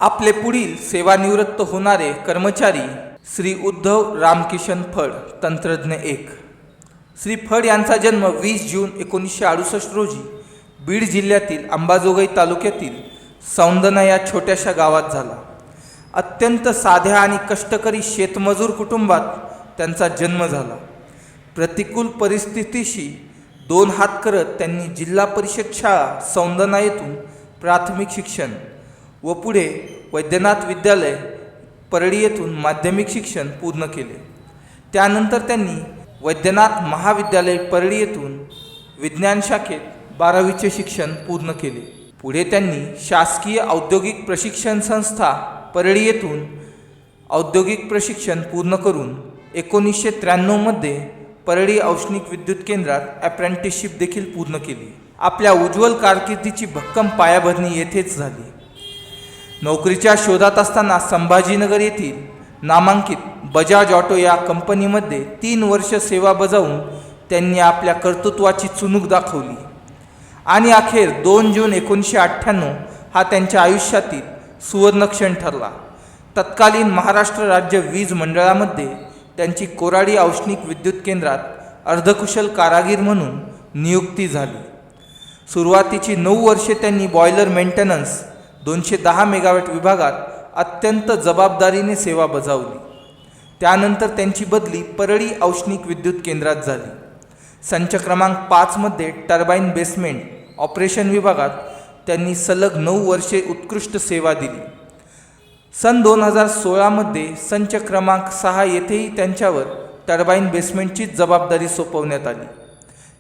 आपले पुढील सेवानिवृत्त होणारे कर्मचारी श्री उद्धव रामकिशन फड, तंत्रज्ञ 1। श्री फड यांचा जन्म 20 जून 1968 रोजी बीड जिल्ह्यातील अंबाजोगाई तालुक्यातील सौंदना या छोट्याशा गावात झाला। अत्यंत साध्या आणि कष्टकरी शेतमजूर कुटुंबात त्यांचा जन्म झाला। प्रतिकूल परिस्थितीशी दोन हात करत त्यांनी जिल्हा परिषद शाळा सौंदना येथून प्राथमिक शिक्षण व पुढे वैद्यनाथ विद्यालय परळी येथून माध्यमिक शिक्षण पूर्ण केले। त्यानंतर त्यांनी वैद्यनाथ महाविद्यालय परळी येथून विज्ञान शाखेत 12वीचे शिक्षण पूर्ण केले। पुढे त्यांनी शासकीय औद्योगिक प्रशिक्षण संस्था परळी येथून औद्योगिक प्रशिक्षण पूर्ण करून 1993 मध्ये परळी औष्णिक विद्युत केंद्रात अप्रेंटिसशिप देखील पूर्ण केली। आपल्या उज्ज्वल कारकिर्दीची भक्कम पायाभरणी येथेच झाली। नोकरीच्या शोधात असताना संभाजीनगर येथील नामांकित बजाज ऑटो या कंपनीमध्ये 3 वर्ष सेवा बजावून त्यांनी आपल्या कर्तृत्वाची चुणूक दाखवली आणि अखेर 2 जून 1998 हा त्यांच्या आयुष्यातील सुवर्णक्षण ठरला। तत्कालीन महाराष्ट्र राज्य वीज मंडळामध्ये त्यांची कोराडी औष्णिक विद्युत केंद्रात अर्धकुशल कारागीर म्हणून नियुक्ती झाली। सुरुवातीची 9 वर्षे त्यांनी बॉयलर मेंटेनन्स 210 मेगावॅट विभागात अत्यंत जबाबदारीने सेवा बजावली। त्यानंतर त्यांची बदली परळी औष्णिक विद्युत केंद्रात झाली। संच क्रमांक 5 मध्ये टर्बाइन बेसमेंट ऑपरेशन विभागात त्यांनी सलग 9 वर्षे उत्कृष्ट सेवा दिली। सन 2016 मध्ये संच क्रमांक 6 येथेही त्यांच्यावर टर्बाइन बेसमेंटची जबाबदारी सोपवण्यात आली।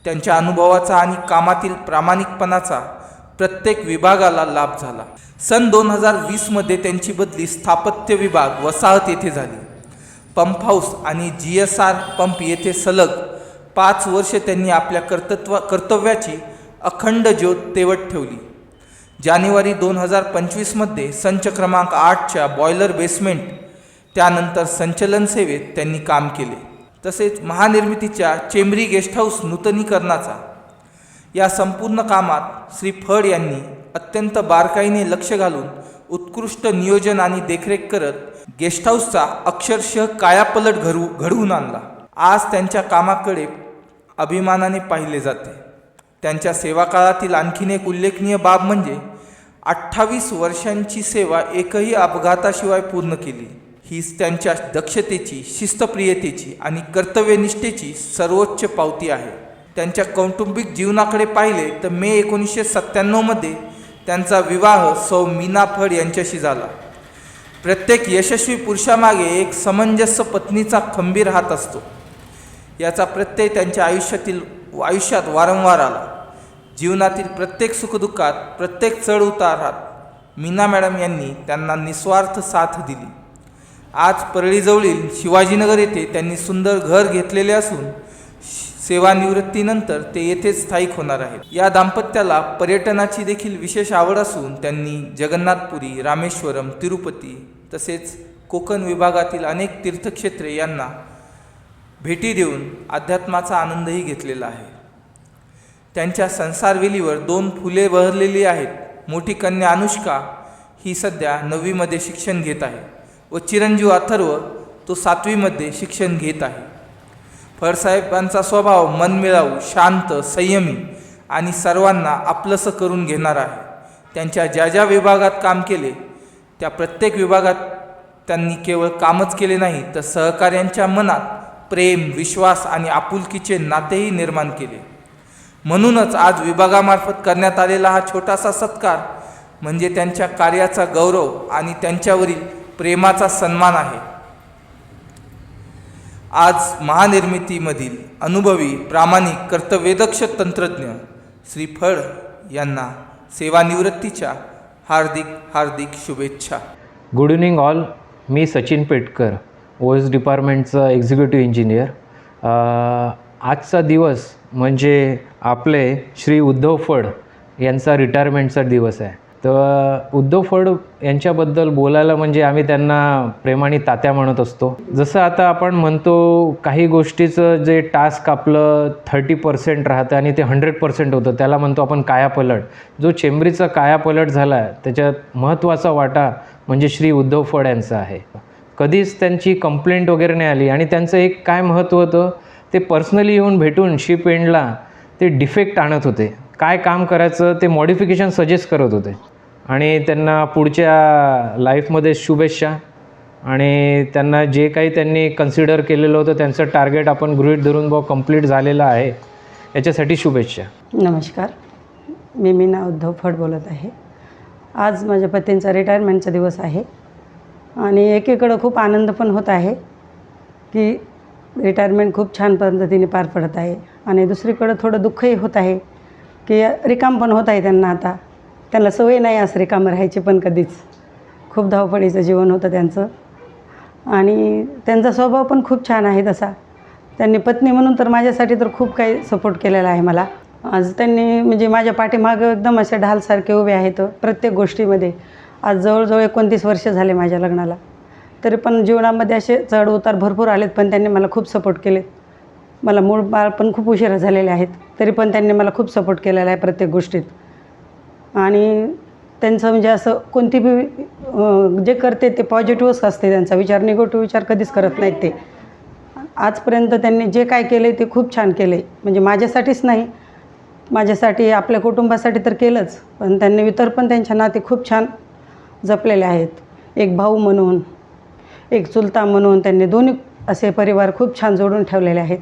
त्यांच्या अनुभवाचा आणि कामातील प्रामाणिकपणाचा प्रत्येक विभागाला लाभ झाला। सन 2020 मध्ये त्यांची बदली स्थापत्य विभाग वसाहत येथे झाली। पंप हाऊस आणि GSR पंप येथे सलग 5 वर्षे त्यांनी आपल्या कर्तव्याची अखंड ज्योत तेवत ठेवली। जानेवारी 2025 मध्ये संच क्रमांक 8च्या बॉयलर बेसमेंट त्यानंतर संचलन सेवेत त्यांनी काम केले। तसेच महानिर्मितीच्या चेंबरी गेस्ट हाऊस नूतनीकरणाचा या संपूर्ण कामात श्री फड यांनी अत्यंत बारकाईने लक्ष घालून उत्कृष्ट नियोजन आणि देखरेख करत गेस्ट हाऊसचा अक्षरशः कायापलट घडवून आणला। आज त्यांच्या कामाकडे अभिमानाने पाहिले जाते। त्यांच्या सेवाकाळातील आणखीन एक उल्लेखनीय बाब म्हणजे 28 वर्षांची सेवा एकही अपघाताशिवाय पूर्ण केली। हीच त्यांच्या दक्षतेची, शिस्तप्रियतेची आणि कर्तव्यनिष्ठेची सर्वोच्च पावती आहे। त्यांच्या कौटुंबिक जीवनाकडे पाहिले तर मे 1997 मध्ये त्यांचा विवाह सौ मीना फड यांच्याशी झाला। प्रत्येक यशस्वी पुरुषामागे एक समंजस पत्नीचा खंबीर हात असतो, याचा प्रत्यय त्यांच्या आयुष्यात वारंवार आला। जीवनातील प्रत्येक सुखदुःखात, प्रत्येक चढ उतारात मीना मॅडम यांनी त्यांना निस्वार्थ साथ दिली। आज परळीजवळील शिवाजीनगर येथे त्यांनी सुंदर घर घेतलेले असून सेवानिवृत्तीनंतर ते येथेच स्थायिक होणार आहेत। या दाम्पत्याला पर्यटनाची देखील विशेष आवड असून त्यांनी जगन्नाथपुरी, रामेश्वरम, तिरुपती तसेच कोकण विभागातील अनेक तीर्थक्षेत्रे यांना भेटी देऊन अध्यात्माचा आनंदही घेतलेला आहे। त्यांच्या संसारवेलीवर 2 फुले बहरलेली आहेत। मोठी कन्या अनुष्का ही सध्या 9वी मध्ये शिक्षण घेत आहे व चिरंजीव अथर्व तो 7वी मध्ये शिक्षण घेत आहे। फडसाहेबांचा स्वभाव मनमिळावू, शांत, संयमी आणि सर्वांना आपलंसं करून घेणार आहे। त्यांच्या ज्या विभागात काम केले त्या प्रत्येक विभागात त्यांनी केवळ कामच केले नाही तर सहकाऱ्यांच्या मनात प्रेम, विश्वास आणि आपुलकीचे नातेही निर्माण केले। म्हणूनच आज विभागामार्फत करण्यात आलेला हा छोटासा सत्कार म्हणजे त्यांच्या कार्याचा गौरव आणि त्यांच्यावरील प्रेमाचा सन्मान आहे। आज महानिर्मितीमधील अनुभवी, प्रामाणिक, कर्तव्यदक्ष तंत्रज्ञ श्री फड यांना सेवानिवृत्तीच्या हार्दिक हार्दिक शुभेच्छा। गुड इव्हनिंग ऑल, मी सचिन पेटकर, OS डिपार्टमेंटचा एक्झिक्युटिव्ह इंजिनियर। आजचा दिवस म्हणजे आपले श्री उद्धव फड यांचा रिटायरमेंटचा दिवस आहे। तर उद्धव फड यांच्याबद्दल बोलायला म्हणजे आम्ही त्यांना प्रेमाने तात्या म्हणत असतो। जसं आता आपण म्हणतो काही गोष्टीचं जे टास्क आपलं 30% राहतं आणि ते 100% होतं, त्याला म्हणतो आपण कायापलट। जो चेंबरीचा कायापलट झाला आहे त्याच्यात महत्त्वाचा वाटा म्हणजे श्री उद्धव फड यांचं आहे. कधीच त्यांची कंप्लेंट वगैरे नाही आली आणि त्यांचं एक काय महत्त्व होतं, ते पर्सनली येऊन भेटून शिप एंडला ते डिफेक्ट आणत होते. काय काम करायचं ते मॉडिफिकेशन सजेस्ट करत होते आणि त्यांना पुढच्या लाईफमध्ये शुभेच्छा. आणि त्यांना जे काही त्यांनी कन्सिडर केलेलं होतं त्यांचं टार्गेट आपण गृहीत धरून कंप्लीट झालेलं आहे, याच्यासाठी शुभेच्छा. नमस्कार, मी मीना उद्धव फड बोलत आहे. आज माझ्या पतींचा रिटायरमेंटचा दिवस आहे आणि एकीकडं खूप आनंद पण होत आहे की रिटायरमेंट खूप छान पद्धतीने पार पडत आहे आणि दुसरीकडं थोडं दुःखही होत आहे की रिकाम पण होत आहे त्यांना. आता त्यांना सवय नाही असं रिकामं राहायची, पण कधीच खूप धावपळीचं जीवन होतं त्यांचं आणि त्यांचा स्वभाव पण खूप छान आहे तसा. त्यांनी पत्नी म्हणून तर माझ्यासाठी तर खूप काही सपोर्ट केलेला आहे मला. आज त्यांनी म्हणजे माझ्या पाठीमागं एकदम असे ढालसारखे उभे आहेत प्रत्येक गोष्टीमध्ये. आज जवळजवळ 29 वर्ष झाले माझ्या लग्नाला, तरी पण जीवनामध्ये असे चढ उतार भरपूर आलेत, पण त्यांनी मला खूप सपोर्ट केले. मला मूळ बाळ पण खूप उशिरा झालेले आहेत, तरी पण त्यांनी मला खूप सपोर्ट केलेला आहे प्रत्येक गोष्टीत. आणि त्यांचं म्हणजे असं कोणती बी जे करते ते पॉझिटिव्हच असते. त्यांचा विचार निगेटिव्ह विचार कधीच करत नाहीत ते. आजपर्यंत त्यांनी जे काय केले ते खूप छान केले. म्हणजे माझ्यासाठीच नाही, माझ्यासाठी आपल्या कुटुंबासाठी तर केलंच, पण त्यांनी इतर पण त्यांच्या नाते खूप छान जपलेले आहेत. एक भाऊ म्हणून, एक चुलता म्हणून त्यांनी दोन्ही असे परिवार खूप छान जोडून ठेवलेले आहेत.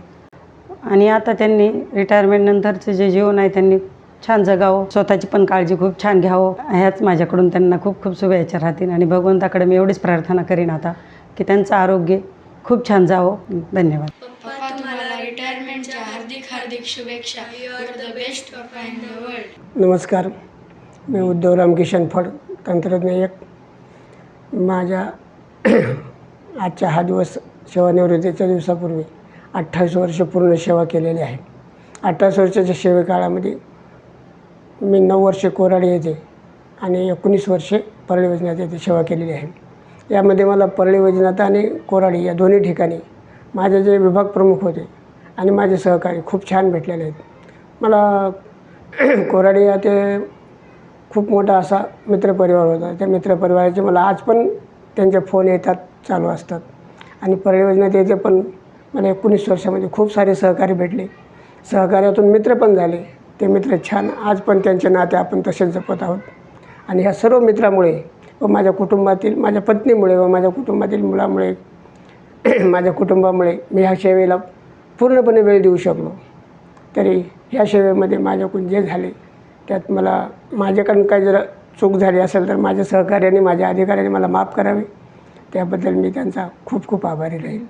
आणि आता त्यांनी रिटायरमेंटनंतरचं जे जीवन आहे त्यांनी छान जगावं, स्वतःची पण काळजी खूप छान घ्यावं, ह्याच माझ्याकडून त्यांना खूप खूप शुभेच्छा राहतील. आणि भगवंताकडे मी एवढीच प्रार्थना करीन आता की त्यांचं आरोग्य खूप छान जावं. धन्यवाद. पप्पा, तुम्हाला रिटायरमेंटच्या हार्दिक हार्दिक शुभेच्छा. यू आर द बेस्ट पप्पा इन द वर्ल्ड. नमस्कार, मी उद्धव रामकिशन फड, तंत्रज्ञ एक. माझ्या आजच्या हा दिवस सेवानिवृत्तीच्या दिवसापूर्वी 28 वर्ष पूर्ण सेवा केलेली आहे. 28 वर्षाच्या सेवेकाळामध्ये मी 9 वर्षे कोराडी येथे आणि 19 वर्षे परळी वैजनाथ येथे सेवा केलेली आहे. यामध्ये मला परळी वैजनाथ आणि कोराडी या दोन्ही ठिकाणी माझे जे विभाग प्रमुख होते आणि माझे सहकारी खूप छान भेटलेले आहेत. मला कोराडी या ते खूप मोठा असा मित्रपरिवार होता. त्या मित्रपरिवाराचे मला आज पण त्यांचे फोन येतात, चालू असतात. आणि परळी वैजनाथ येथे पण मला 19 वर्षामध्ये खूप सारे सहकारी भेटले. सहकार्यातून मित्र पण झाले. ते मित्र छान आज पण त्यांचे नाते आपण तसेच जपत आहोत. आणि ह्या सर्व मित्रामुळे व माझ्या कुटुंबातील, माझ्या पत्नीमुळे व माझ्या कुटुंबातील मुलामुळे माझ्या कुटुंबामुळे मी ह्या सेवेला पूर्णपणे वेळ देऊ शकलो. तरी ह्या सेवेमध्ये माझ्याकडून जे झाले त्यात मला माझ्याकडून काही जर चूक झाली असेल तर माझ्या सहकार्याने, माझ्या अधिकाऱ्याने मला माफ करावे. त्याबद्दल मी त्यांचा खूप खूप आभारी राहील.